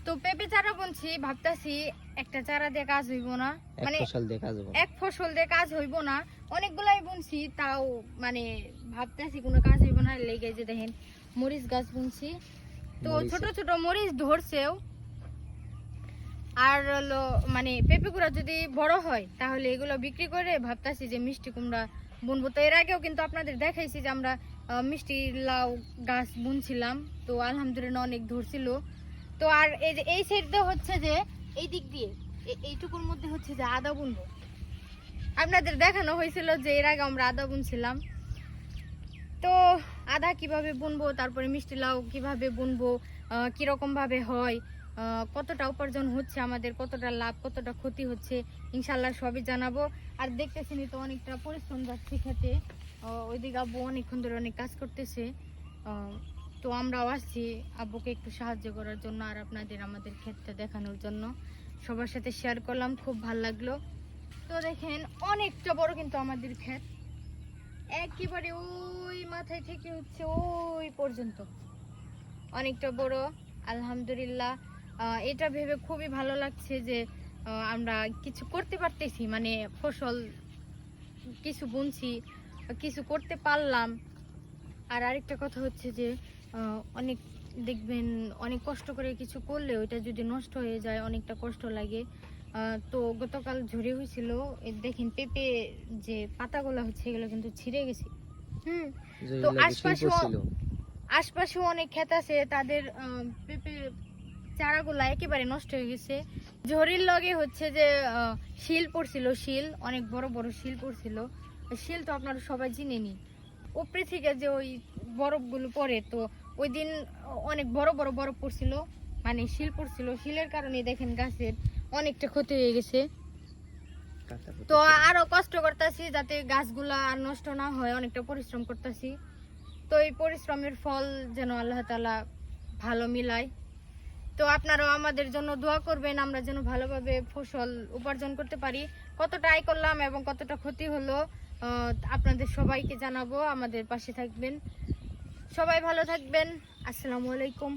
তো পেঁপে চারা বুনছি, ভাবতাছি একটা চারা দিয়ে কাজ হইব না, মানে এক ফসল দিয়ে কাজ হইব না। অনেকগুলাই বুনছি, তাও মানে ভাবতাছি কোনো কাজ হইব না, লেগে যে দেখেন মরিচ গাছ বুনছি। তো ছোট ছোট মরিচ ধরছেও। আর হলো মানে পেঁপে গুঁড়া যদি বড় হয় তাহলে এগুলো বিক্রি করে ভাবতাছি যে মিষ্টি কুমড়া বুনবো। তো এর আগেও কিন্তু আপনাদের দেখাইছি যে আমরা মিষ্টি লাউ গাছ বুনছিলাম, তো আলহামদুলিল্লাহ অনেক ধরছিল। তো আর এই যে এই সাইডটা হচ্ছে যে এই দিক দিয়ে এইটুকুর মধ্যে হচ্ছে যে আদা বুনবো। আপনাদের দেখানো হয়েছিল যে এর আগে আমরা আদা বুনছিলাম। তো আদা কিভাবে বুনবো, তারপরে মিষ্টি লাউ কিভাবে বুনবো, কিরকম ভাবে হয়, কতটা উপার্জন হচ্ছে আমাদের, কতটা লাভ কতটা ক্ষতি হচ্ছে, ইনশাল্লাহ সবই জানাবো। আর দেখতেছেন তো অনেকটা পরিশ্রম যাচ্ছে খেতে, ওইদিকে আব্বু অনেকক্ষণ ধরে অনেক কাজ করতেছে। তো আমরাও আসছি আব্বুকে একটু সাহায্য করার জন্য আর আপনাদের আমাদের ক্ষেতটা দেখানোর জন্য। সবার সাথে শেয়ার করলাম, খুব ভালো লাগলো। তো দেখেন অনেকটা বড় কিন্তু আমাদের ক্ষেত, একেবারে ওই মাথায় থেকে হচ্ছে ওই পর্যন্ত অনেকটা বড়। আলহামদুলিল্লাহ এটা ভেবে খুবই ভালো লাগছে যে আমরা কিছু করতে পারতেছি, মানে ফসল কিছু বুনছি, কিছু করতে পারলাম। আর আরেকটা কথা হচ্ছে যে অনেক দেখবেন অনেক কষ্ট করে কিছু করলে ওইটা যদি নষ্ট হয়ে যায় অনেকটা কষ্ট লাগে। তো গতকাল ঝড়ে হয়েছিল, দেখেন পেঁপে যে পাতাগুলো হচ্ছে এগুলো কিন্তু ছিঁড়ে গেছে। তো আশপাশেও অনেক ক্ষেত আছে, তাদের পেঁপে চারাগুলা একেবারে নষ্ট হয়ে গেছে। ঝড়ির লগে হচ্ছে যে শিল পড়ছিল, শিল অনেক বড় বড় শিল পড়ছিল। শিল তো আপনারা সবাই চিনেনি, উপরে থেকে যে ওই বরফগুলো পড়ে, তো ওই দিন অনেক বড় বড় বরফ পড়ছিল, মানে শিল পড়ছিল। শিলের কারণে দেখেন গাছের অনেকটা ক্ষতি হয়ে গেছে। তো আরো কষ্ট করতেছি যাতে গাছগুলা আর নষ্ট না হয়, অনেকটা পরিশ্রম করতেছি। তো এই পরিশ্রমের ফল যেন আল্লাহ তাআলা ভালো মিলায়। তো আপনারাও আমাদের জন্য দোয়া করবেন, আমরা যেন ভালোভাবে ফসল উপার্জন করতে পারি। কতটা আয় করলাম এবং কতটা ক্ষতি হলো আপনাদের সবাইকে জানাবো, আমাদের পাশে থাকবেন। সবাই ভালো থাকবেন। আসসালামু আলাইকুম।